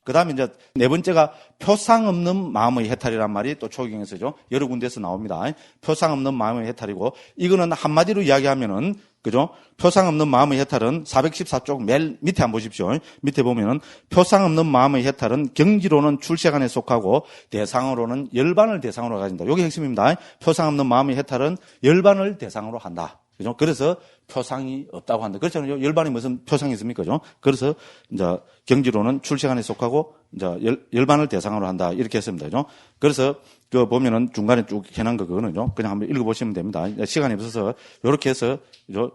그 다음에 이제 네 번째가 표상 없는 마음의 해탈이란 말이 또 초기경에 쓰죠. 여러 군데에서 나옵니다. 표상 없는 마음의 해탈이고, 이거는 한마디로 이야기하면은, 그죠? 표상 없는 마음의 해탈은 414쪽 맨 밑에 한번 보십시오. 밑에 보면은 표상 없는 마음의 해탈은 경지로는 출세간에 속하고 대상으로는 열반을 대상으로 가진다. 이게 핵심입니다. 표상 없는 마음의 해탈은 열반을 대상으로 한다. 그죠? 그래서 표상이 없다고 한다. 그렇잖아요. 열반이 무슨 표상이 있습니까? 그죠? 그래서 이제 경지로는 출세간에 속하고 이제 열반을 대상으로 한다. 이렇게 했습니다. 그죠? 그래서 그 보면은 중간에 쭉 해놓은 그거는요. 그냥 한번 읽어보시면 됩니다. 시간이 없어서 이렇게 해서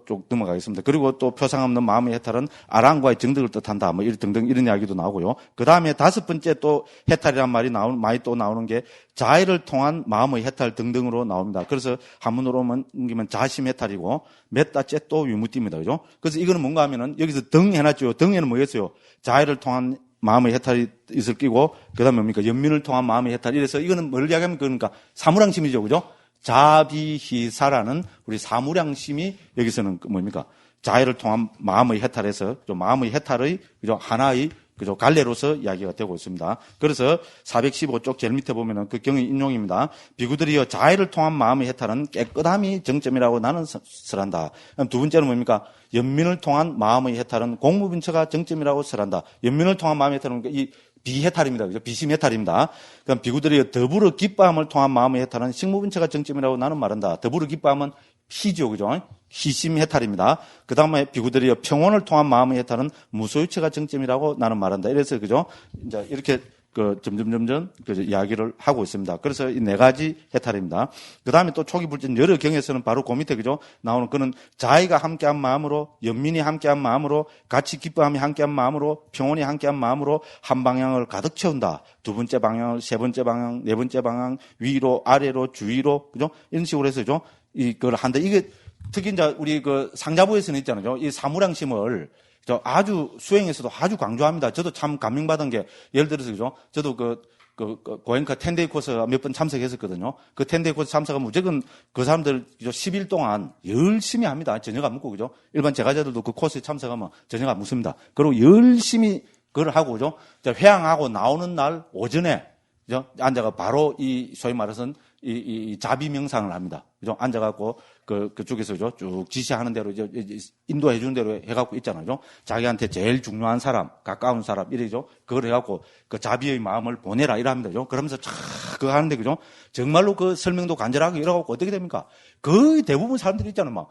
쭉 넘어가겠습니다. 그리고 또 표상 없는 마음의 해탈은 아랑과의 정득을 뜻한다. 뭐 등등 이런 이야기도 나오고요. 그 다음에 다섯 번째 또 해탈이란 말이 많이 또 나오는 게 자해를 통한 마음의 해탈 등등으로 나옵니다. 그래서 한문으로 옮기면 자심 해탈이고 몇 다째 또 위무띠입니다. 그죠? 그래서 이거는 뭔가 하면은 여기서 등 해놨죠. 등에는 뭐겠어요? 자해를 통한 마음의 해탈이 있을 끼고, 그 다음에 뭡니까? 연민을 통한 마음의 해탈. 이래서 이거는 뭘 이야기하면 그러니까 사무량심이죠. 그죠? 자비희사라는 우리 사무량심이 여기서는 뭡니까? 자해를 통한 마음의 해탈에서 마음의 해탈의 그죠? 하나의 그죠? 갈래로서 이야기가 되고 있습니다. 그래서 415쪽 제일 밑에 보면은 그 경의 인용입니다. 비구들이여 자해를 통한 마음의 해탈은 깨끗함이 정점이라고 나는 설한다. 두 번째는 뭡니까? 연민을 통한 마음의 해탈은 공무빈처가 정점이라고 설한다. 연민을 통한 마음의 해탈은 이 비해탈입니다. 그죠? 비심해탈입니다. 그럼 비구들이여 더불어 기뻐함을 통한 마음의 해탈은 식무빈처가 정점이라고 나는 말한다. 더불어 기뻐함은 희죠. 그죠? 희심 해탈입니다. 그 다음에 비구들이여 평온을 통한 마음의 해탈은 무소유체가 정점이라고 나는 말한다. 이래서 그죠? 이제 이렇게 점점 이야기를 하고 있습니다. 그래서 이 네 가지 해탈입니다. 그 다음에 또 초기 불진 여러 경에서는 바로 그 밑에 그죠? 나오는 그는 자의가 함께한 마음으로, 연민이 함께한 마음으로, 같이 기뻐함이 함께한 마음으로, 평온이 함께한 마음으로 한 방향을 가득 채운다. 두 번째 방향을, 세 번째 방향, 네 번째 방향, 위로, 아래로, 주위로, 그죠? 이런 식으로 해서 그죠? 이걸 한다. 이게 특히 이제 우리 그 상자부에서는 있잖아요. 이 사무량심을 아주 수행에서도 아주 강조합니다. 저도 참 감명받은 게 예를 들어서 그죠? 저도 고행카 10데이 코스 몇 번 참석했었거든요. 그 10데이 코스 참석하면 무조건 그 사람들 10일 동안 열심히 합니다. 저녁 안 먹고 그죠? 일반 제가자들도 그 코스에 참석하면 저녁 안 먹습니다. 그리고 열심히 그걸 하고 그죠? 회항하고 나오는 날 오전에 그죠? 앉아가 바로 이 소위 말해서 이 자비 명상을 합니다. 그죠? 앉아갖고 그쪽에서 쭉 지시하는 대로 이제 인도해 주는 대로 해갖고 있잖아요. 자기한테 제일 중요한 사람, 가까운 사람 이래죠. 그걸 해갖고 그 자비의 마음을 보내라 이랍니다. 그러면서 그거 하는데 그죠? 정말로 그 설명도 간절하게 이러갖고 어떻게 됩니까? 거의 대부분 사람들이 있잖아요. 막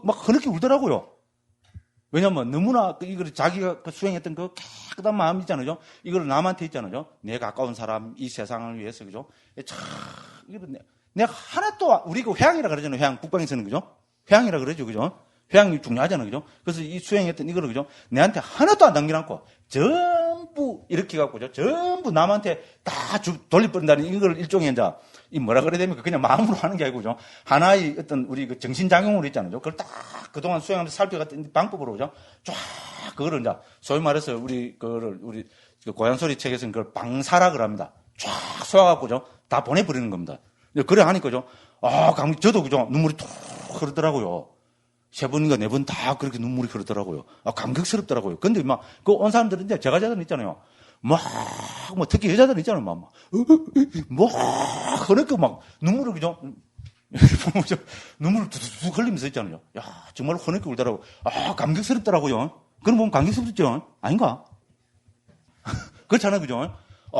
막 흐느끼 울더라고요. 왜냐면 너무나 이걸 자기가 수행했던 그 깨끗한 마음 있잖아요. 이걸 남한테 있잖아요. 내 가까운 사람, 이 세상을 위해서 그죠? 내가 하나도 우리 그 회항이라 그러잖아요. 회항 국방에서는 그죠? 회항이라 그러죠, 그죠? 회항이 중요하잖아요, 그죠? 그래서 이 수행했던 이거를 그죠? 내한테 하나도 안 남겨놓고 전부 이렇게 갖고죠. 전부 남한테 다 돌려버린다는 이걸 일종의 이제 이 뭐라 그래야 됩니까? 그냥 마음으로 하는 게 아니고 그죠? 하나의 어떤 우리 그 정신작용으로 있잖아요. 그걸 딱 그동안 수행하면서 살펴갔던 방법으로 그죠? 쫙 그거를 이제 소위 말해서 우리 그 고향소리 책에서는 그걸 방사라 그럽니다. 쫙 쏘아갖고죠. 다 보내버리는 겁니다. 그래 하니까 죠. 저도 그죠. 눈물이 툭 흐르더라고요. 세 번인가 네 번 다 그렇게 눈물이 흐르더라고요. 감격스럽더라고요. 근데 막 그 온 사람들은 이제 제가자들은 있잖아요. 뭐 특히 여자들은 있잖아요. 그러니까 막 눈물을 그죠. 눈물을 툭툭 흘리면서 있잖아요. 야 정말 흐느끼 울더라고. 감격스럽더라고요. 그럼 보면 감격스럽죠. 아닌가? 그렇잖아요, 그죠?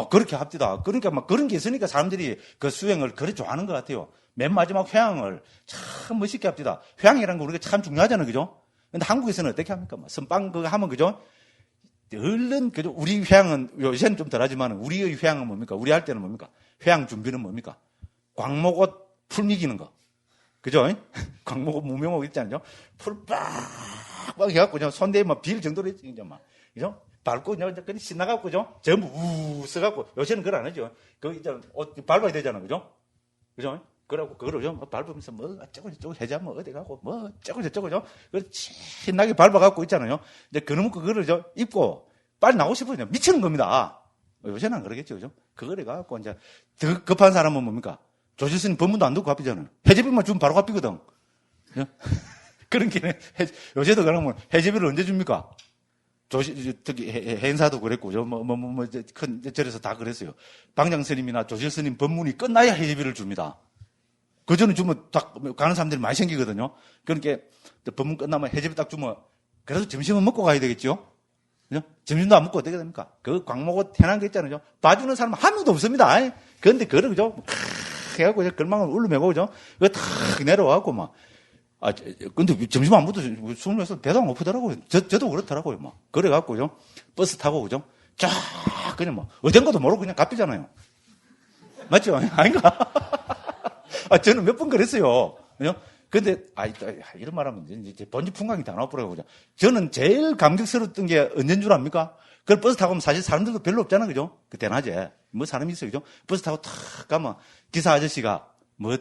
그렇게 합디다. 그러니까 막 그런 게 있으니까 사람들이 그 수행을 그래 좋아하는 것 같아요. 맨 마지막 회항을 참 멋있게 합디다. 회항이라는 거 우리가 참 중요하잖아요, 그죠? 근데 한국에서는 어떻게 합니까? 선빵 그거 하면 그죠? 얼른 그죠? 우리 회항은 요새는 좀 덜하지만 우리의 회항은 뭡니까? 우리 할 때는 뭡니까? 회항 준비는 뭡니까? 광목옷 풀 미기는 거. 그죠? 광목옷 무명옷 있잖아요. 풀 빡 해갖고 손대면 빌 정도로 했지, 이제 막. 그죠? 밟고 그냥 신나갖고 그죠? 전부 써갖고 요새는 그걸 안 하죠. 이제 옷 밟아야 되잖아, 그죠? 그죠? 그러고 그거를 좀 밟으면서 뭐 어쩌고 해자 뭐 어디 가고 뭐 어쩌고 그 신나게 밟아갖고 있잖아요. 이제 그놈 그거를 입고 빨리 나오고 싶어요. 미치는 겁니다. 요새는 안 그러겠죠, 그죠? 그거를 가갖고 이제 더 급한 사람은 뭡니까? 조실스님 법문도 안 듣고 갚이잖아요. 해제비만 주면 바로 갚이거든. 그런 게 요새도 그러면 해제비를 언제 줍니까? 특히 해인사도 그랬고, 큰 절에서 다 그랬어요. 방장스님이나 조실스님 법문이 끝나야 해제비를 줍니다. 그 전에 주면 딱 가는 사람들이 많이 생기거든요. 그러니까 법문 끝나면 해제비 딱 주면 그래도 점심은 먹고 가야 되겠죠? 그죠? 점심도 안 먹고 어떻게 됩니까? 그 광목옷 해난 거 있잖아요. 봐주는 사람 한 명도 없습니다. 그런데 그걸, 그죠? 해갖고, 걸망을 울르매고, 그죠? 그거 탁 내려와갖고, 막. 근데 점심 안 먹어도 숨을 내서 배도 안 고프더라고요. 저도 그렇더라고요, 막. 그래갖고, 그죠? 버스 타고, 그죠? 쫙, 그냥 뭐, 어딘 것도 모르고 그냥 갚이잖아요. 맞죠? 아닌가? 저는 몇 번 그랬어요. 그죠? 근데, 이런 말 하면 이제 번지 풍광이 다 나와버려요. 저는 제일 감격스러웠던 게 언제인 줄 압니까? 그걸 버스 타고 가면 사실 사람들도 별로 없잖아, 그죠? 그때 낮에. 뭐 사람이 있어요, 그죠? 버스 타고 탁 가면 기사 아저씨가 뭐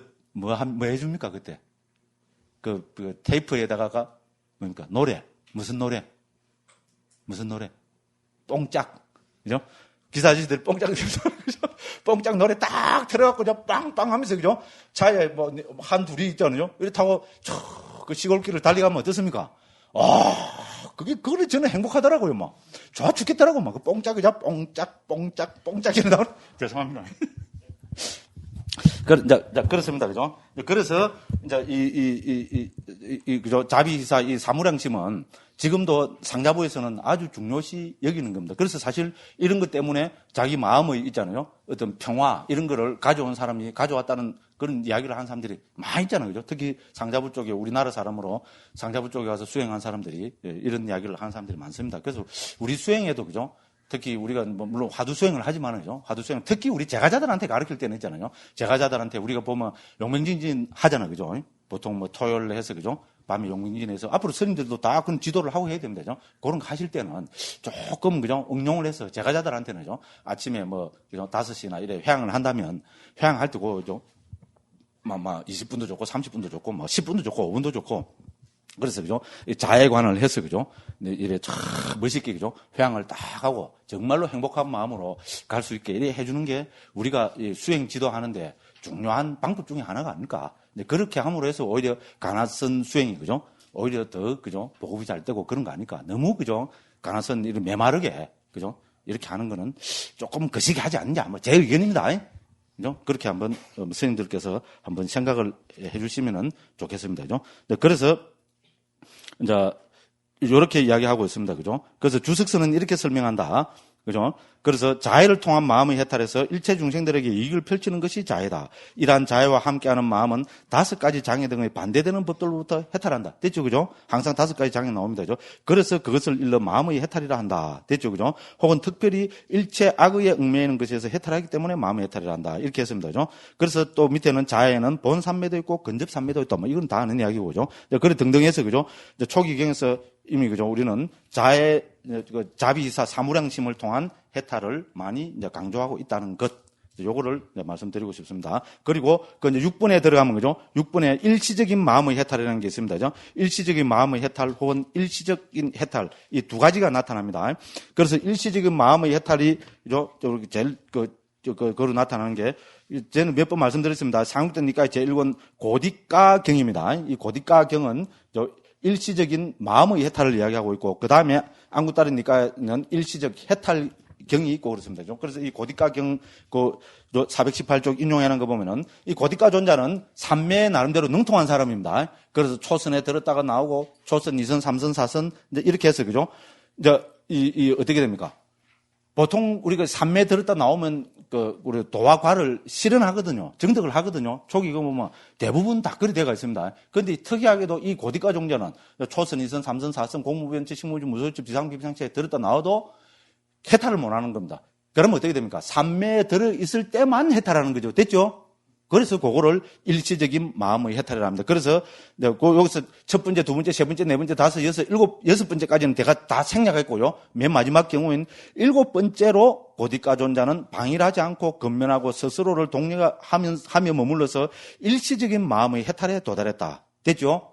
해줍니까, 그때? 그 테이프에다가 뭡니까? 노래. 무슨 노래? 뽕짝. 그죠? 기사 아저씨들 뽕짝, 뽕짝 노래 딱 틀어갖고, 빵빵 하면서, 그죠? 차에 한 둘이 있잖아요. 이렇게 타고, 그 시골길을 달려가면 어떻습니까? 그거를 저는 행복하더라고요, 막. 좋아 죽겠더라고, 막. 그 뽕짝이자, 뽕짝, 이러다가. 죄송합니다. 그렇습니다, 그죠? 그래서, 이제, 그죠? 자비기사, 이 사무량심은 지금도 상자부에서는 아주 중요시 여기는 겁니다. 그래서 사실 이런 것 때문에 자기 마음의 있잖아요. 어떤 평화, 이런 거를 가져온 사람이 가져왔다는 그런 이야기를 하는 사람들이 많이 있잖아요. 그죠? 특히 상자부 쪽에, 우리나라 사람으로 상자부 쪽에 가서 수행한 사람들이 이런 이야기를 하는 사람들이 많습니다. 그래서 우리 수행에도, 그죠? 특히 우리가 물론 화두 수행을 하지만은, 그죠? 화두 수행, 특히 우리 제가자들한테 가르칠 때는 있잖아요. 제가자들한테 우리가 보면 용맹진진 하잖아요. 그죠? 보통 토요일 해서, 그죠? 밤에 용맹진해서 앞으로 스님들도 다 그런 지도를 하고 해야 됩니다. 그죠? 그런 거 하실 때는 조금, 그죠? 응용을 해서 제가자들한테는, 그죠? 아침에 그죠? 5시나 이래 회양을 한다면 회양할 때고, 그죠? 20분도 좋고 30분도 좋고 10분도 좋고 5분도 좋고 그래서, 그죠? 자해관을 해서, 그죠? 이래 참 멋있게, 그죠? 회양을 딱 하고 정말로 행복한 마음으로 갈 수 있게 이래 해주는 게 우리가 수행 지도하는데 중요한 방법 중에 하나가 아닐까. 그렇게 함으로 해서 오히려 가나선 수행이, 그죠? 오히려 더, 그죠? 보급이 잘 되고 그런 거 아닐까. 너무, 그죠? 가나선 이런 메마르게, 그죠? 이렇게 하는 거는 조금 거시기 하지 않느냐. 제 의견입니다. 그죠? 그렇게 한번 스님들께서 한번 생각을 해주시면은 좋겠습니다. 그죠? 그래서 이제 이렇게 이야기하고 있습니다. 그죠? 그래서 주석서는 이렇게 설명한다. 그죠? 그래서 자해를 통한 마음의 해탈에서 일체 중생들에게 이익을 펼치는 것이 자해다. 이러한 자해와 함께하는 마음은 5가지 장애 등의 반대되는 법들로부터 해탈한다. 됐죠? 그죠? 항상 5가지 장애 나옵니다. 그죠? 그래서 그것을 일러 마음의 해탈이라 한다. 됐죠? 그죠? 혹은 특별히 일체 악의에 얽매이는 것에서 해탈하기 때문에 마음의 해탈이라 한다. 이렇게 했습니다. 그죠? 그래서 또 밑에는 자해에는 본산매도 있고 근접산매도 있다. 이건 다 아는 이야기고, 그죠? 그래 등등 해서, 그죠? 초기경에서 이미, 그죠? 우리는 자비이사 사무량심을 통한 해탈을 많이 이제 강조하고 있다는 것. 요거를 말씀드리고 싶습니다. 그리고 그 이제 6번에 들어가면, 그죠? 6번에 일시적인 마음의 해탈이라는 게 있습니다. 그죠? 일시적인 마음의 해탈 혹은 일시적인 해탈. 이 2가지가 나타납니다. 그래서 일시적인 마음의 해탈이, 그죠? 제일 그로 나타나는 게, 저는 몇 번 말씀드렸습니다. 상육대니까 제1권 고디가경입니다. 이 고디가경은 일시적인 마음의 해탈을 이야기하고 있고, 그 다음에 안구따르니까는 일시적 해탈경이 있고 그렇습니다. 그래서 이 고디가경 418쪽 인용하는 거 보면은 이 고디가 존자는 삼매에 나름대로 능통한 사람입니다. 그래서 초선에 들었다가 나오고 초선, 2선, 3선, 4선 이제 이렇게 해서, 그죠? 이제 이 어떻게 됩니까? 보통 우리가 삼매 들었다 나오면 우리 도화과를 실현하거든요. 정득을 하거든요. 초기 이거 보면 대부분 다 그리 되어 있습니다. 그런데 특이하게도 이 고디가 종자는 초선, 2선, 3선, 4선, 공무변체, 식무주, 무소유치, 비상비상체에 들었다 나와도 해탈을 못 하는 겁니다. 그러면 어떻게 됩니까? 삼매에 들어있을 때만 해탈하는 거죠. 됐죠? 그래서 그거를 일시적인 마음의 해탈이라 합니다. 그래서 여기서 첫 번째, 두 번째, 세 번째, 네 번째, 다섯, 여섯, 일곱, 6번째까지는 제가 다 생략했고요. 맨 마지막 경우에는 7번째로 고디가 존자는 방일하지 않고 근면하고 스스로를 독려하며 머물러서 일시적인 마음의 해탈에 도달했다. 됐죠?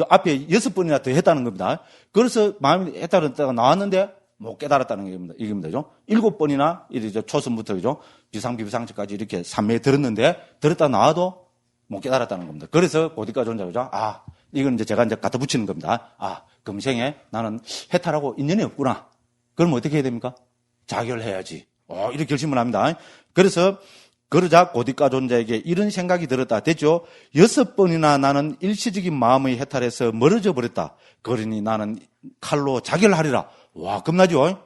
앞에 6번이나 더 했다는 겁니다. 그래서 마음의 해탈은 나왔는데 못 깨달았다는 얘기입니다. 그죠? 7번이나 이제 초선부터, 그죠? 비상비상처까지 이렇게 삼매에 들었는데 들었다 나와도 못 깨달았다는 겁니다. 그래서 고디가 존자, 그죠? 이건 이제 제가 이제 갖다 붙이는 겁니다. 아, 금생에 나는 해탈하고 인연이 없구나. 그럼 어떻게 해야 됩니까? 자결해야지. 이렇게 결심을 합니다. 그래서 그러자 고디카 존자에게 이런 생각이 들었다. 됐죠? 6번이나 나는 일시적인 마음의 해탈에서 멀어져 버렸다. 그러니 나는 칼로 자결하리라. 와, 겁나죠?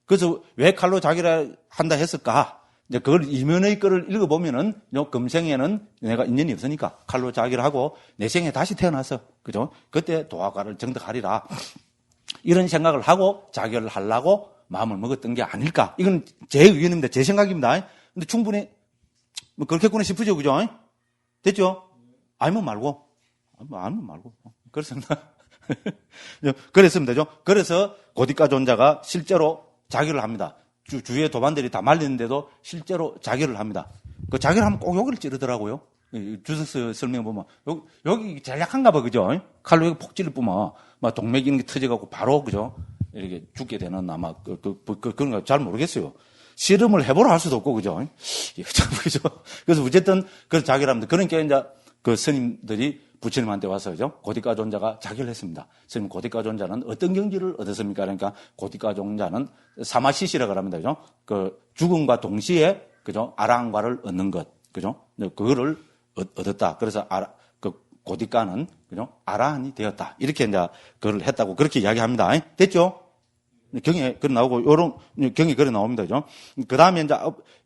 그래서 왜 칼로 자결한다 했을까? 이제 그걸 이면의 거를 읽어보면은, 금생에는 내가 인연이 없으니까 칼로 자결하고 내 생에 다시 태어나서, 그죠? 그때 도화과를 정득하리라. 이런 생각을 하고 자결을 하려고 마음을 먹었던 게 아닐까. 이건 제 의견입니다. 제 생각입니다. 근데 충분히, 뭐, 그렇겠구나 싶으죠. 그죠? 됐죠? 알면 말고. 알면 말고. 그렇습니다. 그랬습니다. 그래서 고디카 존자가 실제로 자결을 합니다. 주위에 도반들이 다 말리는데도 실제로 자결을 합니다. 그 자결하면 꼭 여기를 찌르더라고요. 주석서 설명 보면. 여기 제일 약한가 봐. 그죠? 칼로 여기 폭 찌를 뿐만, 막 동맥 이런 게 터져갖고 바로, 그죠? 이렇게 죽게 되는 아마, 그런 거 잘 모르겠어요. 실험을 해보라 할 수도 없고, 그죠? 그죠? 그래서 어쨌든, 그래서 자결합니다. 그러니까 이제 그 스님들이 부처님한테 와서, 그죠? 고디카 존자가 자결했습니다. 스님, 고디카 존자는 어떤 경지를 얻었습니까? 그러니까 고디카 존자는 사마시시라고 합니다. 그죠? 그 죽음과 동시에, 그죠? 아라한과를 얻는 것, 그죠? 그거를 얻었다. 그래서 그 고디카는, 그죠? 아라한이 되었다. 이렇게 이제 그걸 했다고 그렇게 이야기합니다. 됐죠? 경에 그래 나오고, 요런 경에 그래 나옵니다. 그죠? 그 다음에 이제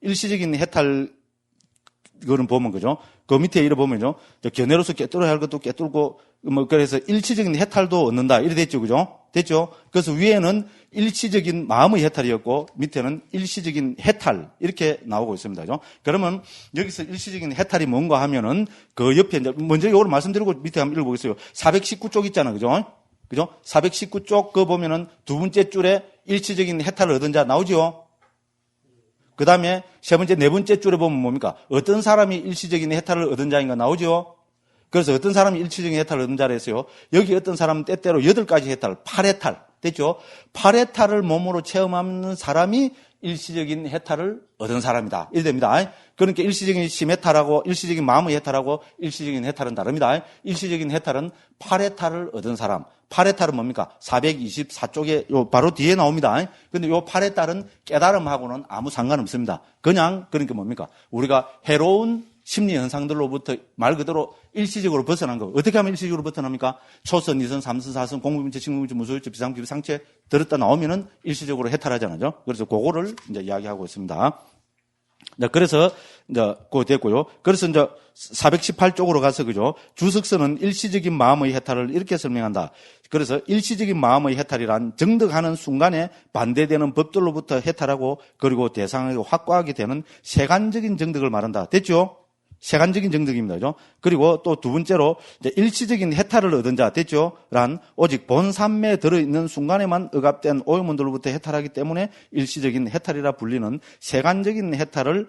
일시적인 해탈, 이거는 보면, 그죠? 그 밑에 이래 보면요. 견해로서 깨뚫어야 할 것도 깨뚫고, 뭐, 그래서 일시적인 해탈도 얻는다. 이래 됐죠. 그죠? 됐죠? 그래서 위에는 일시적인 마음의 해탈이었고, 밑에는 일시적인 해탈. 이렇게 나오고 있습니다. 그죠? 그러면 여기서 일시적인 해탈이 뭔가 하면은, 그 옆에 이제, 먼저 이걸 말씀드리고 밑에 한번 읽어보겠어요. 419쪽 있잖아요. 그죠? 그죠? 419쪽 그 보면은 두 번째 줄에 일시적인 해탈을 얻은 자 나오죠? 그 다음에 세 번째, 네 번째 줄에 보면 뭡니까? 어떤 사람이 일시적인 해탈을 얻은 자인가 나오죠? 그래서 어떤 사람이 일시적인 해탈을 얻은 자라 했어요? 여기 어떤 사람은 때때로 8가지 해탈, 8해탈. 됐죠? 8해탈을 몸으로 체험하는 사람이 일시적인 해탈을 얻은 사람이다. 이래 됩니다. 그러니까 일시적인 심해탈하고 일시적인 마음의 해탈하고 일시적인 해탈은 다릅니다. 일시적인 해탈은 8해탈을 얻은 사람. 8해탈은 뭡니까? 424쪽에 요 바로 뒤에 나옵니다. 근데 요 8해탈은 깨달음하고는 아무 상관없습니다. 그냥 그러니까 뭡니까? 우리가 해로운 심리 현상들로부터 말 그대로 일시적으로 벗어난 거. 어떻게 하면 일시적으로 벗어납니까? 초선, 이선, 삼선, 사선, 공부민체, 식무민체, 무소유체, 비상, 상체 들었다 나오면은 일시적으로 해탈하잖아요. 그래서 그거를 이제 이야기하고 있습니다. 그래서 이제 그거 됐고요. 그래서 이제 418쪽으로 가서 그죠? 주석서는 일시적인 마음의 해탈을 이렇게 설명한다. 그래서 일시적인 마음의 해탈이란 정득하는 순간에 반대되는 법들로부터 해탈하고 그리고 대상에게 확고하게 되는 세간적인 정득을 말한다. 됐죠? 세간적인 정득입니다. 그죠? 그리고 또 두 번째로 이제 일시적인 해탈을 얻은 자 됐죠? 란 오직 본삼매에 들어있는 순간에만 억압된 오염원들로부터 해탈하기 때문에 일시적인 해탈이라 불리는 세간적인 해탈을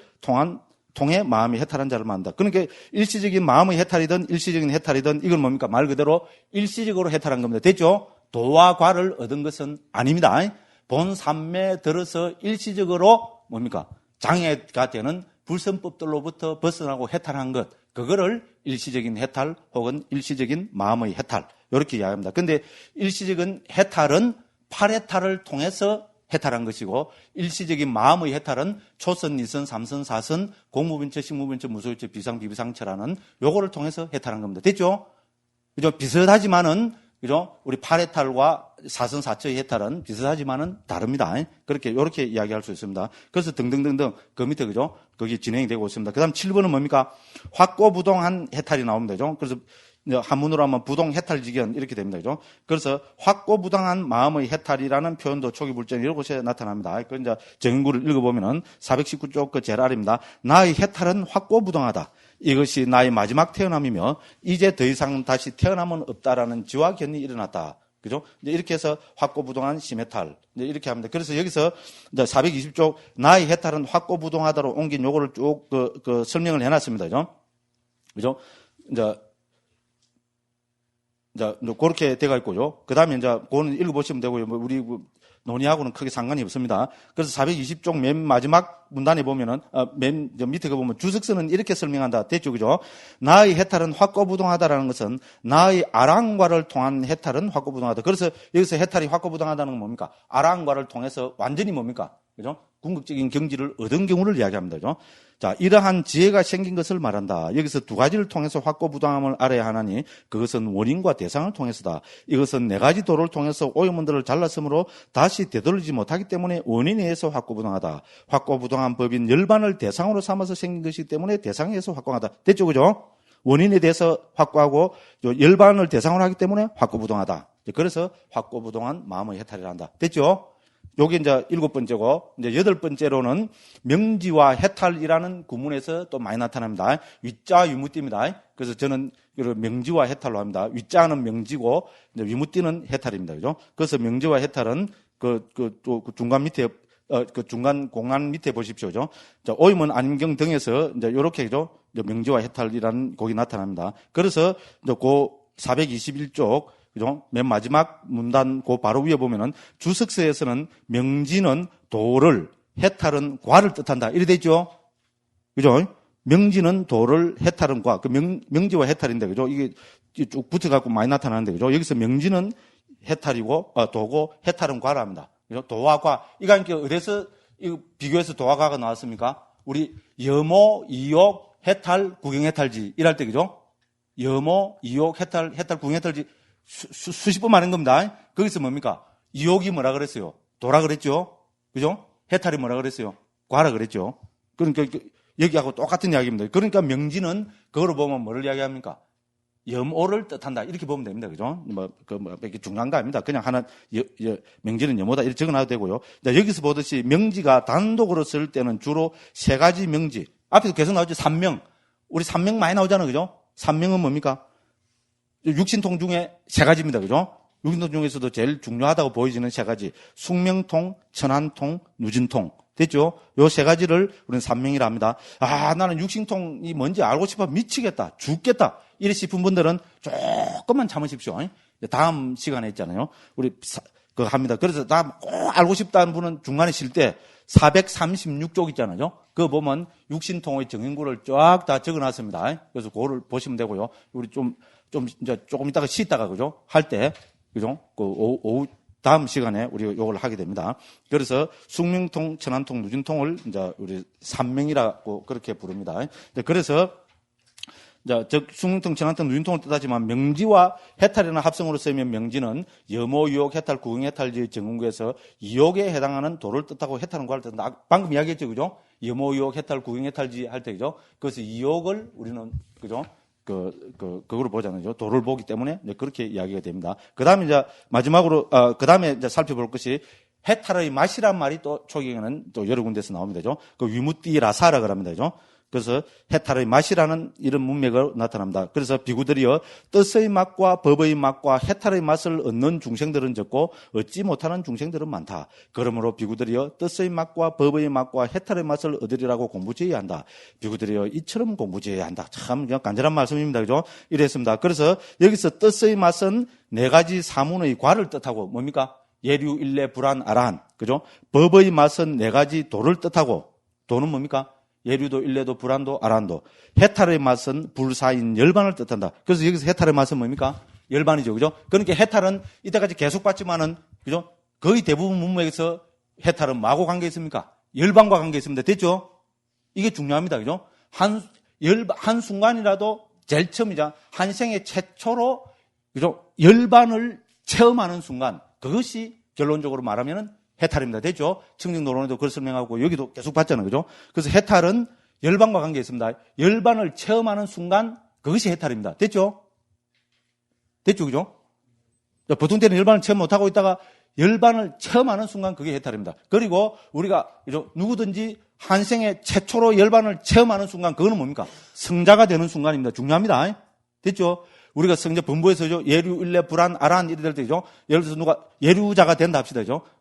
통해 마음이 해탈한 자를 말한다. 그러니까 일시적인 마음의 해탈이든 일시적인 해탈이든 이건 뭡니까? 말 그대로 일시적으로 해탈한 겁니다. 됐죠? 도와 과를 얻은 것은 아닙니다. 본삼매에 들어서 일시적으로 뭡니까? 장애가 되는 불선법들로부터 벗어나고 해탈한 것, 그거를 일시적인 해탈 혹은 일시적인 마음의 해탈 이렇게 이야기합니다. 그런데 일시적인 해탈은 8해탈을 통해서 해탈한 것이고 일시적인 마음의 해탈은 초선, 이선, 삼선, 사선, 공무변체, 식무변체, 무소유체, 비상, 비비상체라는 요거를 통해서 해탈한 겁니다. 됐죠? 그죠? 비슷하지만은 그죠? 우리 8해탈과 사선, 사처의 해탈은 비슷하지만은 다릅니다. 그렇게, 요렇게 이야기할 수 있습니다. 그래서 등등등등, 그 밑에, 그죠? 거기 진행이 되고 있습니다. 그 다음 7번은 뭡니까? 확고부동한 해탈이 나옵니다. 그죠? 그래서 한문으로 하면 부동해탈지견 이렇게 됩니다. 그죠? 그래서 확고부동한 마음의 해탈이라는 표현도 초기불전 이런 곳에 나타납니다. 그 이제 정인구를 읽어보면은 419쪽 그 제일 아래입니다. 나의 해탈은 확고부동하다. 이것이 나의 마지막 태어남이며 이제 더 이상 다시 태어남은 없다라는 지화견이 일어났다. 그죠? 이제 이렇게 해서 확고부동한 심해탈. 이제 이렇게 합니다. 그래서 여기서 이제 420쪽 나의 해탈은 확고부동하다로 옮긴 요거를 쭉 그 설명을 해놨습니다. 그죠? 이제 그렇게 돼가 있고요. 그 다음에 이제 그거는 읽어보시면 되고요. 우리 논의하고는 크게 상관이 없습니다. 그래서 420쪽 맨 마지막 문단에 보면은, 맨 밑에 거 보면 주석서는 이렇게 설명한다. 됐죠, 그죠? 나의 해탈은 확고부동하다라는 것은 나의 아랑과를 통한 해탈은 확고부동하다. 그래서 여기서 해탈이 확고부동하다는 건 뭡니까? 아랑과를 통해서 완전히 뭡니까? 그죠? 궁극적인 경지를 얻은 경우를 이야기합니다. 그죠? 자, 이러한 지혜가 생긴 것을 말한다. 여기서 두 가지를 통해서 확고부동함을 알아야 하나니 그것은 원인과 대상을 통해서다. 이것은 네 가지 도를 통해서 오염원들을 잘랐으므로 다시 되돌리지 못하기 때문에 원인에 의해서 확고부동하다. 확고부동한 법인 열반을 대상으로 삼아서 생긴 것이기 때문에 대상에 의해서 확고하다. 됐죠, 그죠? 원인에 대해서 확고하고 열반을 대상으로 하기 때문에 확고부동하다. 그래서 확고부동한 마음의 해탈이라 한다. 됐죠? 요게 이제 7번째고, 이제 8번째로는 명지와 해탈이라는 구문에서 또 많이 나타납니다. 위자 위무띠입니다. 그래서 저는 명지와 해탈로 합니다. 위자는 명지고, 이제 위무띠는 해탈입니다. 그죠? 그래서 명지와 해탈은 또 중간 밑에, 중간 공간 밑에 보십시오. 그죠? 자, 오임은 안경 등에서 이제 요렇게, 그죠? 명지와 해탈이라는 곡이 나타납니다. 그래서 이제 421쪽, 그죠? 맨 마지막 문단 그 바로 위에 보면은 주석서에서는 명지는 도를, 해탈은 과를 뜻한다. 이래 되죠? 그죠? 명지는 도를, 해탈은 과. 그 명지와 해탈인데, 그죠? 이게 쭉 붙어갖고 많이 나타나는데, 그죠? 여기서 명지는 해탈이고, 도고, 해탈은 과라 합니다. 그죠? 도와 과. 이거 이렇게 어디서, 이거 비교해서 도와 과가 나왔습니까? 우리 여모, 이욕, 해탈, 구경해탈지. 이럴 때, 그죠? 여모, 이욕, 해탈, 구경해탈지. 수십 번 말한 겁니다. 거기서 뭡니까? 이욕이 뭐라 그랬어요? 도라 그랬죠? 그죠? 해탈이 뭐라 그랬어요? 과라 그랬죠? 그러니까 여기하고 똑같은 이야기입니다. 그러니까 명지는 그거로 보면 뭐를 이야기합니까? 염오를 뜻한다. 이렇게 보면 됩니다. 그죠? 이렇게 중요한 거 아닙니다. 그냥 하나, 명지는 염오다. 이렇게 적어놔도 되고요. 자, 여기서 보듯이 명지가 단독으로 쓸 때는 주로 세 가지 명지. 앞에서 계속 나오죠? 삼명. 우리 삼명 많이 나오잖아요. 그죠? 삼명은 뭡니까? 육신통 중에 세 가지입니다. 그죠? 육신통 중에서도 제일 중요하다고 보여지는 세 가지. 숙명통, 천한통, 누진통. 됐죠? 요 세 가지를 우리는 삼명이라 합니다. 아, 나는 육신통이 뭔지 알고 싶어 미치겠다. 죽겠다. 이래 싶은 분들은 조금만 참으십시오. 다음 시간에 있잖아요. 우리 그거 합니다. 그래서 나 꼭 알고 싶다는 분은 중간에 쉴 때 436쪽 있잖아요. 그거 보면 육신통의 정인구를 쫙 다 적어놨습니다. 그래서 그거를 보시면 되고요. 우리 이제 조금 있다가 쉬다가, 그죠? 할 때, 그죠? 오후 다음 시간에 우리 요걸 하게 됩니다. 그래서 숙명통, 천한통, 누진통을 이제 우리 삼명이라고 그렇게 부릅니다. 그래서 즉 숙명통, 천한통, 누진통을 뜻하지만 명지와 해탈이라는 합성으로 쓰면 명지는 염오, 유혹, 해탈, 구경, 해탈지의 정문구에서 이욕에 해당하는 도를 뜻하고 해탈은 과를 뜻한다. 방금 이야기했죠, 그죠? 염오, 유혹, 해탈, 구경, 해탈지 할 때, 그죠? 그래서 이욕을 우리는, 그죠? 그거를 보잖아요. 도를 보기 때문에 그렇게 이야기가 됩니다. 그 다음에 이제 마지막으로, 그 다음에 이제 살펴볼 것이 해탈의 맛이란 말이 또 초기에는 또 여러 군데서 나옵니다. 그 위무띠라사라고 합니다. 그죠? 그래서 해탈의 맛이라는 이런 문맥으로 나타납니다. 그래서 비구들이여 뜻의 맛과 법의 맛과 해탈의 맛을 얻는 중생들은 적고 얻지 못하는 중생들은 많다. 그러므로 비구들이여 뜻의 맛과 법의 맛과 해탈의 맛을 얻으리라고 공부지어야 한다. 비구들이여 이처럼 공부지어야 한다. 참 간절한 말씀입니다. 그죠? 이랬습니다. 그래서 여기서 뜻의 맛은 네 가지 사문의 과를 뜻하고 뭡니까? 예류, 일례, 불안, 아란. 그죠? 법의 맛은 네 가지 도를 뜻하고 도는 뭡니까? 예류도, 일례도, 불안도, 아란도. 해탈의 맛은 불사인 열반을 뜻한다. 그래서 여기서 해탈의 맛은 뭡니까? 열반이죠. 그죠? 그러니까 해탈은 이때까지 계속 봤지만은, 그죠? 거의 대부분 문맥에서 해탈은 뭐하고 관계 있습니까? 열반과 관계 있습니다. 됐죠? 이게 중요합니다. 그죠? 한 순간이라도 제일 처음이자 한 생의 최초로, 그죠? 열반을 체험하는 순간, 그것이 결론적으로 말하면은 해탈입니다. 됐죠? 청정노론에도 그걸 설명하고 여기도 계속 봤잖아요. 그죠? 그래서 해탈은 열반과 관계 있습니다. 열반을 체험하는 순간 그것이 해탈입니다. 됐죠? 됐죠? 그죠? 보통 때는 열반을 체험 못하고 있다가 열반을 체험하는 순간 그게 해탈입니다. 그리고 우리가 누구든지 한 생에 최초로 열반을 체험하는 순간 그거는 뭡니까? 성자가 되는 순간입니다. 중요합니다. 됐죠? 우리가 성자 본부에서죠. 예류, 일례, 불안, 아란 이래 될 때죠. 예를 들어서 누가 예류자가 된다 합시다.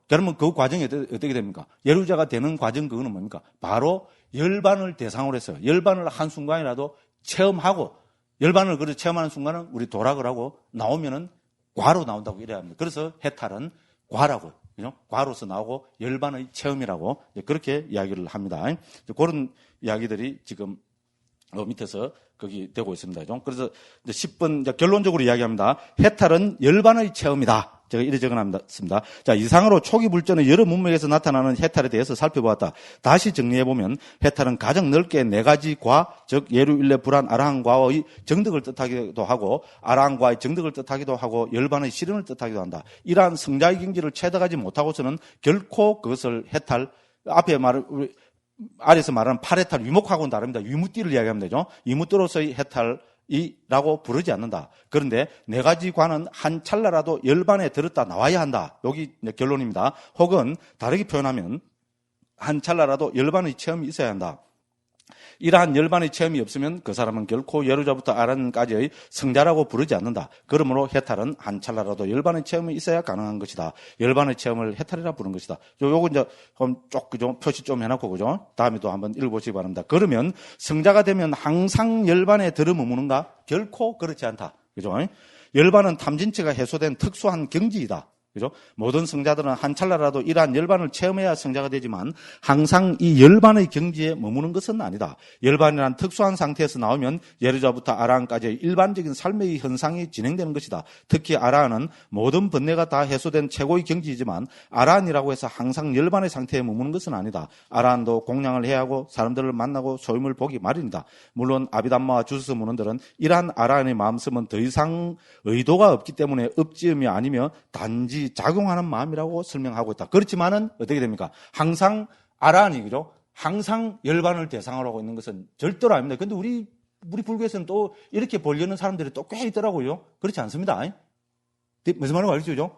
그러면 그 과정이 어떻게 됩니까? 예류자가 되는 과정 그거는 뭡니까? 바로 열반을 대상으로 해서 열반을 한순간이라도 체험하고 열반을 그렇게 체험하는 순간은 우리 도락을 하고 나오면은 과로 나온다고 이래야 합니다. 그래서 해탈은 과라고 그죠? 과로서 나오고 열반의 체험이라고 그렇게 이야기를 합니다. 그런 이야기들이 지금 밑에서 거기 되고 있습니다. 그래서 이제 10번 결론적으로 이야기합니다. 해탈은 열반의 체험이다. 제가 이래 적어놨습니다. 자, 이상으로 초기 불전의 여러 문맥에서 나타나는 해탈에 대해서 살펴보았다. 다시 정리해보면 해탈은 가장 넓게 네 가지 과, 즉 예루, 일레, 불안, 아라한과의 정득을 뜻하기도 하고 아라한과의 정득을 뜻하기도 하고 열반의 실현을 뜻하기도 한다. 이러한 성자의 경지를 채덕하지 못하고서는 결코 그것을 해탈, 앞에 아래에서 말하는 팔해탈, 위목하고는 다릅니다. 위무띠를 이야기하면 되죠. 위무띠로서의 해탈이라고 부르지 않는다. 그런데 네 가지 관은 한 찰나라도 열반에 들었다 나와야 한다. 여기 결론입니다. 혹은 다르게 표현하면 한 찰나라도 열반의 체험이 있어야 한다. 이러한 열반의 체험이 없으면 그 사람은 결코 예루자부터 아란까지의 성자라고 부르지 않는다. 그러므로 해탈은 한 찰나라도 열반의 체험이 있어야 가능한 것이다. 열반의 체험을 해탈이라 부르는 것이다. 요거 이제 그죠? 표시 좀 해놓고 그죠? 다음에 또 한번 읽어보시기 바랍니다. 그러면 성자가 되면 항상 열반에 들어머무는가? 결코 그렇지 않다. 그죠? 열반은 탐진체가 해소된 특수한 경지이다. 그죠? 모든 성자들은 한 찰나라도 이러한 열반을 체험해야 성자가 되지만 항상 이 열반의 경지에 머무는 것은 아니다. 열반이란 특수한 상태에서 나오면 예루자부터 아라한까지의 일반적인 삶의 현상이 진행되는 것이다. 특히 아라한은 모든 번뇌가 다 해소된 최고의 경지이지만 아라한이라고 해서 항상 열반의 상태에 머무는 것은 아니다. 아라한도 공양을 해야 하고 사람들을 만나고 소임을 보기 마련이다. 물론 아비담마와 주스스 문헌들은 이러한 아라한의 마음씀은 더 이상 의도가 없기 때문에 읍지음이 아니며 단지 작용하는 마음이라고 설명하고 있다. 그렇지만은 어떻게 됩니까? 항상 아라한이죠. 항상 열반을 대상으로 하고 있는 것은 절대로 아닙니다. 그런데 우리 불교에서는 또 이렇게 보려는 사람들이 또 꽤 있더라고요. 그렇지 않습니다. 무슨 말인지 알겠죠?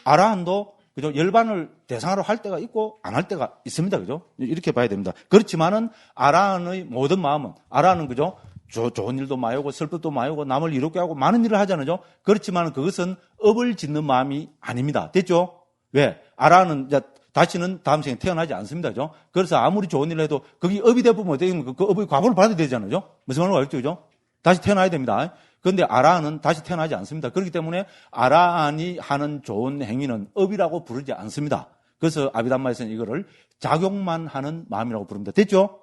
아라한도 그죠? 열반을 대상으로 할 때가 있고 안 할 때가 있습니다. 그죠? 이렇게 봐야 됩니다. 그렇지만은 아라한의 모든 마음은 아라한은 그죠? 좋은 일도 많이 오고 슬픔도 많이 오고 남을 이롭게 하고 많은 일을 하잖아요. 그렇지만 그것은 업을 짓는 마음이 아닙니다. 됐죠? 왜? 아라는 이제 다시는 다음 생에 태어나지 않습니다. 그죠? 그래서 아무리 좋은 일을 해도 그게 업이 되면 어떻게 됩니까? 그 업의 과보를 받아야 되잖아요. 무슨 말인지 알겠죠? 그죠? 다시 태어나야 됩니다. 그런데 아라한은 다시 태어나지 않습니다. 그렇기 때문에 아라한이 하는 좋은 행위는 업이라고 부르지 않습니다. 그래서 아비담마에서는 이거를 작용만 하는 마음이라고 부릅니다. 됐죠?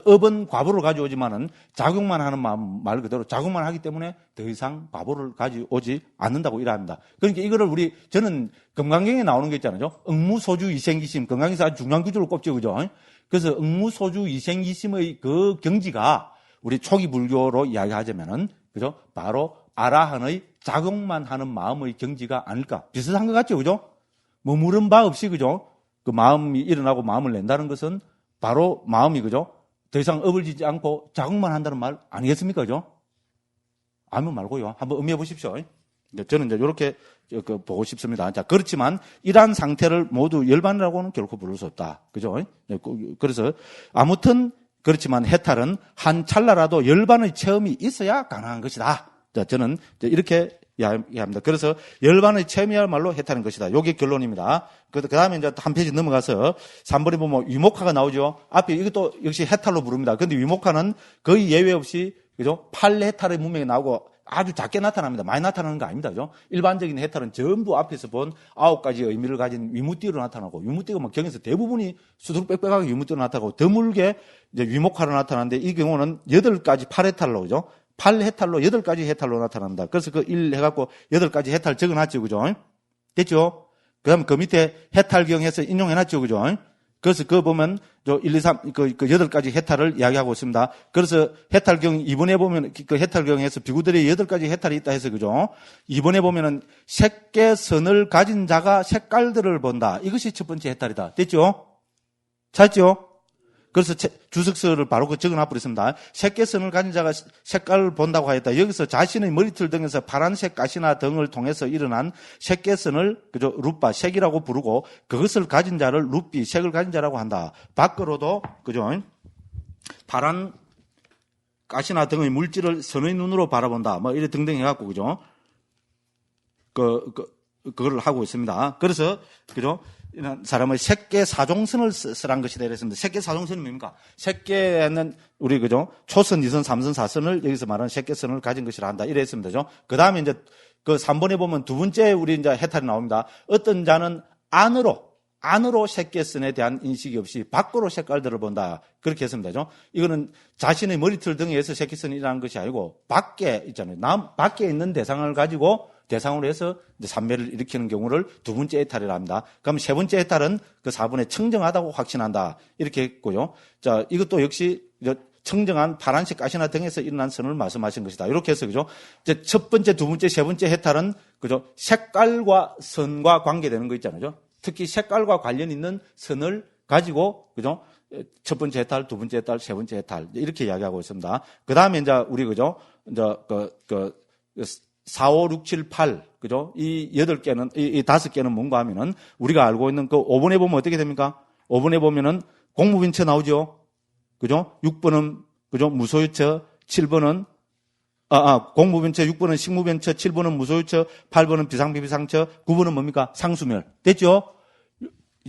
업은 과보를 가져오지만은 작용만 하는 마음 말 그대로 작용만 하기 때문에 더 이상 과보를 가져오지 않는다고 이해합니다. 그러니까 이거를 저는 금강경에 나오는 게 있잖아요. 응무소주 이생기심, 금강경에서 아주 중요한 구조를 꼽죠, 그죠? 그래서 응무소주 이생기심의 그 경지가 우리 초기 불교로 이야기하자면은, 그죠? 바로 아라한의 작용만 하는 마음의 경지가 아닐까. 비슷한 것 같죠, 그죠? 머무른 바 없이, 그죠? 그 마음이 일어나고 마음을 낸다는 것은 바로 마음이 그죠? 더 이상 업을 짓지 않고 작용만 한다는 말 아니겠습니까? 그죠? 아무 말고요. 한번 의미해 보십시오. 저는 이제 이렇게 보고 싶습니다. 자, 그렇지만 이러한 상태를 모두 열반이라고는 결코 부를 수 없다. 그죠? 그래서 아무튼 그렇지만 해탈은 한 찰나라도 열반의 체험이 있어야 가능한 것이다. 자, 저는 이렇게 이야기합니다. 그래서 열반의 체험이야말로 해탈인 것이다. 이게 결론입니다. 그 다음에 이제 한 페이지 넘어가서 3번에 보면 위목화가 나오죠. 앞에 이것도 역시 해탈로 부릅니다. 그런데 위목화는 거의 예외 없이, 그죠? 8해탈의 문맥이 나오고 아주 작게 나타납니다. 많이 나타나는 거 아닙니다. 그죠? 일반적인 해탈은 전부 앞에서 본 9가지 의미를 가진 위무띠로 나타나고, 위무띠가 뭐 경에서 대부분이 수두룩 빽빽하게 위무띠로 나타나고, 드물게 이제 위목화로 나타나는데 이 경우는 8가지 8해탈로, 그죠? 8해탈로 8가지 해탈로 나타난다. 그래서 그 1 해갖고 8가지 해탈 적어놨죠. 그죠? 됐죠? 그 다음에 그 밑에 해탈경에서 인용해놨죠. 그죠? 그래서 그거 보면, 1, 2, 3, 8가지 해탈을 이야기하고 있습니다. 그래서 해탈경 2번에 보면, 그 해탈경에서 비구들의 8가지 해탈이 있다 해서, 그죠? 2번에 보면은, 색계선을 가진 자가 색깔들을 본다. 이것이 첫 번째 해탈이다. 됐죠? 찾죠? 그래서 주석서를 바로 적어놔버렸습니다. 색계선을 가진 자가 색깔을 본다고 하였다. 여기서 자신의 머리털 등에서 파란색 가시나 등을 통해서 일어난 색계선을, 그죠? 루빠, 색이라고 부르고, 그것을 가진 자를 루삐, 색을 가진 자라고 한다. 밖으로도, 그죠? 파란 가시나 등의 물질을 선의 눈으로 바라본다. 뭐, 이래 등등 해갖고, 그죠? 그걸 하고 있습니다. 그래서, 그죠? 이런 사람의 색계 사종선을 쓰란 것이다 이랬습니다. 색계 사종선이 뭡니까? 색계는 우리 그죠? 초선, 2선, 3선, 4선을 여기서 말하는 색계선을 가진 것이라 한다. 이랬습니다. 그 다음에 이제 그 3번에 보면 두 번째 우리 이제 해탈이 나옵니다. 어떤 자는 안으로 색계선에 대한 인식이 없이 밖으로 색깔들을 본다. 그렇게 했으면 되죠. 이거는 자신의 머리털 등에서 색계선이 일어나는 것이 아니고 밖에 있잖아요. 밖에 있는 대상을 가지고 대상으로 해서 이제 산매를 일으키는 경우를 두 번째 해탈이라 합니다. 그럼 세 번째 해탈은 그 사본에 청정하다고 확신한다. 이렇게 했고요. 자, 이것도 역시 청정한 파란색 가시나 등에서 일어난 선을 말씀하신 것이다. 이렇게 해서 그죠. 이제 첫 번째, 두 번째, 세 번째 해탈은 그죠. 색깔과 선과 관계되는 거 있잖아요. 특히 색깔과 관련 있는 선을 가지고 그죠. 첫 번째 해탈, 두 번째 해탈, 세 번째 해탈 이렇게 이야기하고 있습니다. 그 다음에 이제 우리 그죠. 이제 4, 5, 6, 7, 8 그죠. 이 8개는 이 5개는 뭔가 하면은 우리가 알고 있는 그 5번에 보면 어떻게 됩니까? 5번에 보면은 공무변처 나오죠. 그죠? 6번은 그죠? 무소유처, 7번은 공무변처, 6번은 식무변처, 7번은 무소유처, 8번은 비상비비상처, 9번은 뭡니까? 상수멸. 됐죠?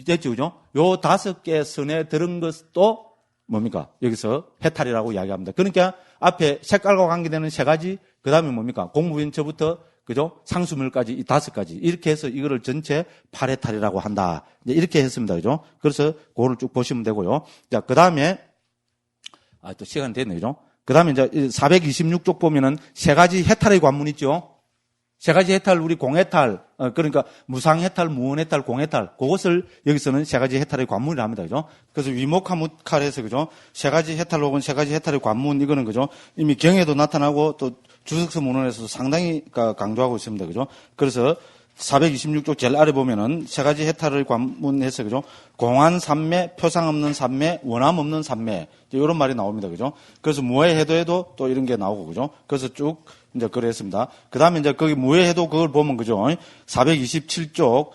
됐죠, 그죠? 요 5개 선에 들은 것도 뭡니까? 여기서 해탈이라고 이야기합니다. 그러니까 앞에 색깔과 관계되는 3가지, 그 다음에 뭡니까? 공무변처부터 그죠? 상수멸까지 이 5가지. 이렇게 해서 이거를 전체 8해탈이라고 한다. 이렇게 했습니다. 그죠? 그래서 그거를 쭉 보시면 되고요. 자, 그 다음에 또 시간 됐네요. 그죠? 그 다음에 이제 426쪽 보면은 3가지 해탈의 관문 있죠? 3가지 해탈, 우리 공해탈, 그러니까 무상해탈, 무원해탈, 공해탈, 그것을 여기서는 3가지 해탈의 관문이라 합니다. 그죠? 그래서 위목하무칼에서 그죠? 3가지 해탈 혹은 3가지 해탈의 관문, 이거는 그죠? 이미 경에도 나타나고 또 주석서 문헌에서도 상당히 강조하고 있습니다. 그죠? 그래서 426쪽 제일 아래 보면은 3가지 해탈을 관문해서 그죠? 공한 산매, 표상 없는 산매, 원함 없는 산매. 이런 말이 나옵니다. 그죠? 그래서 무해해도에도 또 이런 게 나오고 그죠? 그래서 쭉 이제 그랬습니다. 그다음에 이제 거기 무해해도 그걸 보면 그죠? 427쪽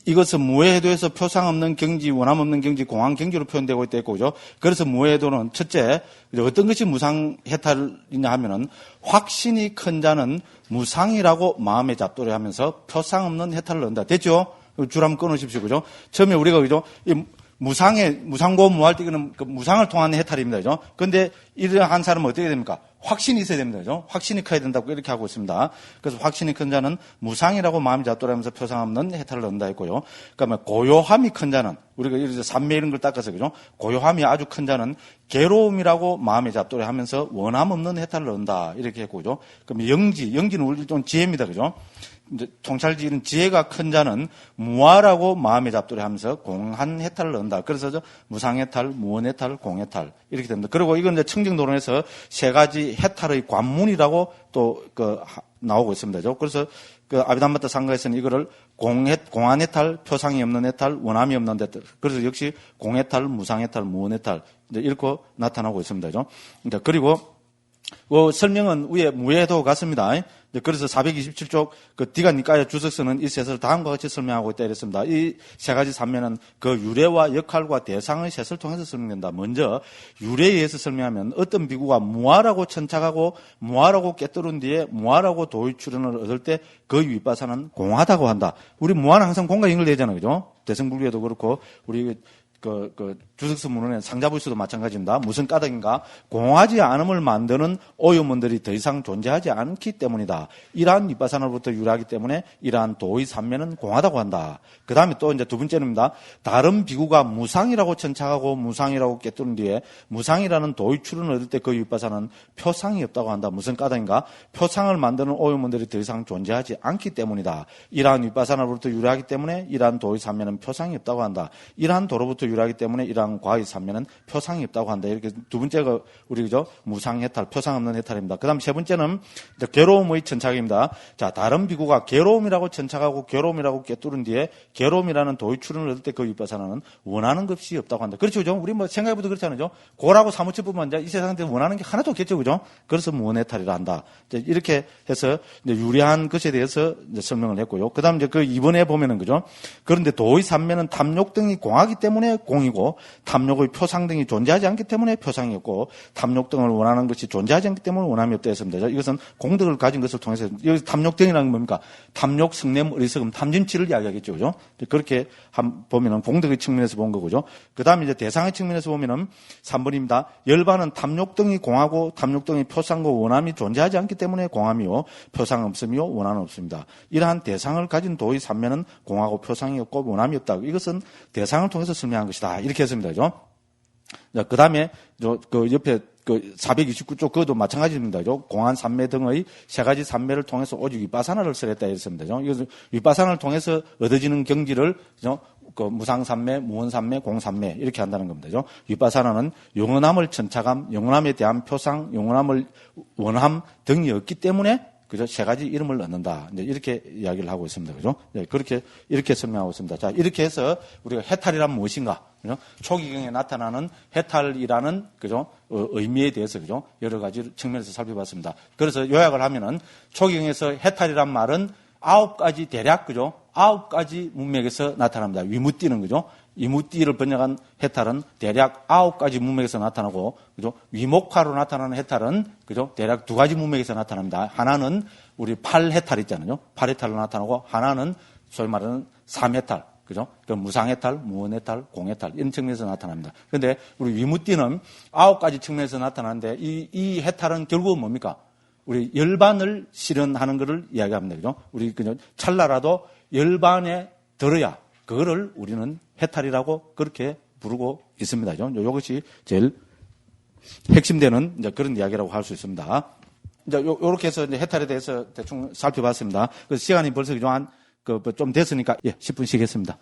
이것은 무해해도에서 표상 없는 경지, 원함 없는 경지, 공한 경지로 표현되고 있고 그죠? 그래서 무해해도는 첫째 어떤 것이 무상해탈이냐 하면은 확신이 큰 자는 무상이라고 마음에 잡도록 하면서 표상 없는 해탈을 넣는다. 됐죠? 줄 한번 끊으십시오. 그죠? 처음에 우리가 그죠? 이 무상고 무할 때 이거는 그 무상을 통한 해탈입니다. 그죠? 근데 이러한 사람은 어떻게 됩니까? 확신이 있어야 됩니다. 그죠? 확신이 커야 된다고 이렇게 하고 있습니다. 그래서 확신이 큰 자는 무상이라고 마음이 잡도록 하면서 표상 없는 해탈을 넣는다 했고요. 그러면 고요함이 큰 자는 우리가 이렇게 산매 이런 걸 닦아서 그죠? 고요함이 아주 큰 자는 괴로움이라고 마음에 잡도록 하면서 원함 없는 해탈을 넣는다. 이렇게 했고 그죠? 그럼 영지는 우리 좀 지혜입니다. 그죠? 이제 통찰지는 지혜가 큰 자는 무아라고 마음에 잡도록 하면서 공한 해탈을 넣는다. 그래서 무상해탈, 무원해탈, 공해탈 이렇게 됩니다. 그리고 이건 이제 청정도론에서 3가지 해탈의 관문이라고 또 나오고 있습니다. 그래서 아비담마타 상가에서는 이거를 공한 해탈, 표상이 없는 해탈, 원함이 없는 해탈. 그래서 역시 공해탈, 무상해탈, 무원해탈 이제 이렇게 나타나고 있습니다. 그리고 설명은 위에 무해도 같습니다. 그래서 427쪽 디가 니까야 주석서는 이 셋을 다음과 같이 설명하고 있다 이랬습니다. 이 3가지 산매는 그 유래와 역할과 대상의 셋을 통해서 설명된다. 먼저 유래에 의해서 설명하면 어떤 비구가 무아라고 천착하고 무아라고 깨뜨린 뒤에 무아라고 도의 출현을 얻을 때 그 윗바사는 공하다고 한다. 우리 무아는 항상 공과 연결되잖아요. 그죠? 대승불교에도 그렇고 우리 주석서 문헌의 상자불수도 마찬가지입니다. 무슨 까닭인가? 공하지 않음을 만드는 오염원들이 더 이상 존재하지 않기 때문이다. 이러한 윗바사나로부터 유래하기 때문에 이러한 도의 산매는 공하다고 한다. 그 다음에 또 이제 두 번째입니다. 다른 비구가 무상이라고 천착하고 무상이라고 깨뜨린 뒤에 무상이라는 도의 출현을 얻을 때 그 윗바사는 표상이 없다고 한다. 무슨 까닭인가? 표상을 만드는 오염원들이 더 이상 존재하지 않기 때문이다. 이러한 윗바사나로부터 유래하기 때문에 이러한 도의 산매는 표상이 없다고 한다. 이러한 도로부터 유래하기 때문에 이러한 과의 산매는 표상이 없다고 한다. 이렇게 두 번째가 우리 그죠? 무상해탈, 표상 없는 해탈입니다. 그다음 세 번째는 괴로움의 천착입니다. 자, 다른 비구가 괴로움이라고 천착하고 괴로움이라고 깨뚫은 뒤에 괴로움이라는 도의 출현을 얻을 때 그 윗바사나는 원하는 것이 없다고 한다. 그렇죠, 그죠? 우리 생각해보도 그렇잖아요. 고라고 사무처뿐만 아니라 이 세상에 원하는 게 하나도 없겠죠, 그죠? 그래서 무원해탈이라 한다. 이렇게 해서 이제 유리한 것에 대해서 이제 설명을 했고요. 그다음 이제 그 2번에 보면은 그죠? 그런데 도의 산매는 탐욕 등이 공하기 때문에 공이고 탐욕의 표상 등이 존재하지 않기 때문에 표상이었고 탐욕 등을 원하는 것이 존재하지 않기 때문에 원함이 없다 했습니다. 이것은 공덕을 가진 것을 통해서 여기 탐욕 등이라는 건 뭡니까? 탐욕, 성냄, 어리석음, 탐진치를 이야기하겠죠. 그죠? 그렇게 보면은 공덕의 측면에서 본 거고요. 그 다음에 이제 대상의 측면에서 보면은 3번입니다. 열반은 탐욕 등이 공하고 탐욕 등의 표상과 원함이 존재하지 않기 때문에 공함이요. 표상 없음이요. 원함은 없습니다. 이러한 대상을 가진 도의 삼면은 공하고 표상이 없고 원함이 없다. 이것은 대상을 통해서 설명한 것이다. 이렇게 했습니다. 그죠? 그 다음에 그 옆에 그 429쪽 그것도 마찬가지입니다. 그죠? 공한 삼매 등의 세 가지 삼매를 통해서 오직 위파사나를 설했다 이랬습니다. 그죠? 이것은 위파사나를 통해서 얻어지는 경지를 그죠? 그 무상삼매, 무원삼매, 공삼매 이렇게 한다는 겁니다. 그죠? 위파사나는 영원함을 천차감, 영원함에 대한 표상, 영원함을 원함 등이 없기 때문에 그죠? 세 가지 이름을 얻는다. 이제 이렇게 이야기를 하고 있습니다. 그죠? 네, 이렇게 설명하고 있습니다. 자, 이렇게 해서 우리가 해탈이란 무엇인가? 그죠? 초기경에 나타나는 해탈이라는, 그죠? 의미에 대해서, 그죠? 여러 가지 측면에서 살펴봤습니다. 그래서 요약을 하면은 초기경에서 해탈이란 말은 9가지 대략, 그죠? 9가지 문맥에서 나타납니다. 위무띠는, 그죠? 이무띠를 번역한 해탈은 대략 9가지 문맥에서 나타나고, 그죠? 위목화로 나타나는 해탈은, 그죠? 대략 2가지 문맥에서 나타납니다. 하나는 우리 8해탈 있잖아요. 8해탈로 나타나고, 하나는 소위 말하는 3해탈, 그죠? 그 무상해탈, 무원해탈, 공해탈, 이런 측면에서 나타납니다. 그런데 우리 위무띠는 9가지 측면에서 나타나는데, 이 해탈은 결국은 뭡니까? 우리 열반을 실현하는 것을 이야기합니다. 그죠? 우리 그냥 찰나라도 열반에 들어야 그거를 우리는 해탈이라고 그렇게 부르고 있습니다. 이것이 제일 핵심되는 이제 그런 이야기라고 할 수 있습니다. 이제 요렇게 해서 이제 해탈에 대해서 대충 살펴봤습니다. 그 시간이 벌써 좀 됐으니까 10분 쉬겠습니다.